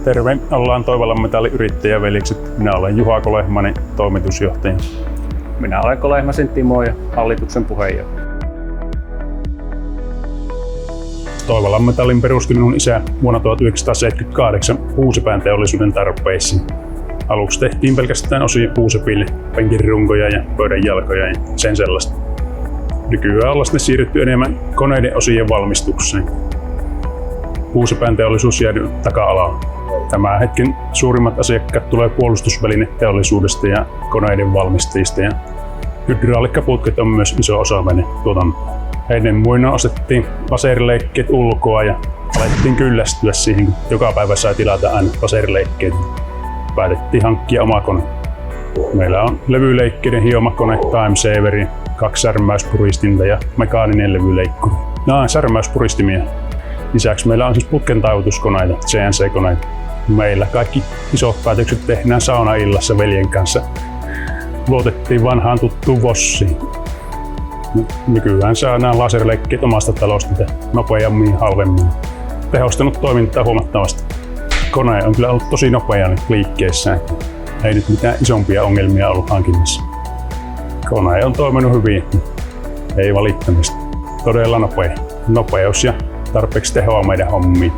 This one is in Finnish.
Terve, ollaan Toivalan metalliyrittäjäveljekset. Minä olen Juha Kolehmanen, toimitusjohtaja. Minä olen Kolehmasen Timo ja hallituksen puheenjohtaja. Toivalan metallin perusti minun isä vuonna 1978 puusepään teollisuuden tarpeisiin. Aluksi tehtiin pelkästään osia puusepille, penkin runkoja ja pöydän jalkoja ja sen sellaista. Nykyään ollaan sitten siirrytty enemmän koneiden osien valmistukseen. Puusepään teollisuus jäädy taka-alaan. Tämän hetken suurimmat asiakkaat tulee puolustusvälineteollisuudesta ja koneiden valmistajista, ja hydraulikkaputket on myös iso osa meidän tuotantoa. Ennen muina ostettiin laserileikkeet ulkoa ja alettiin kyllästyä siihen, kun joka päivä sai tilata aina laserileikkeitä. Päätettiin hankkia oma kone. Meillä on levyleikkeiden hiomakone Time Saveri, 2 särmäyspuristinta ja mekaaninen levyleikkuri. Nämä on särmäyspuristimia. Lisäksi meillä on siis putken taivutuskoneita, CNC-koneita. Meillä kaikki isot päätökset tehdään saunaillassa veljen kanssa. Luotettiin vanhaan tuttuun Vossiin. Nykyään saadaan laserleikkeet omasta talosta nopeammin ja halvemmin. Tehostanut toimintaa huomattavasti. Kone on kyllä ollut tosi nopea liikkeessä. Ei nyt mitään isompia ongelmia ollut hankinnassa. Kone on toiminut hyvin, ei valittamista. Todella nopea. Nopeus ja tarpeeksi tehoa meidän hommiin.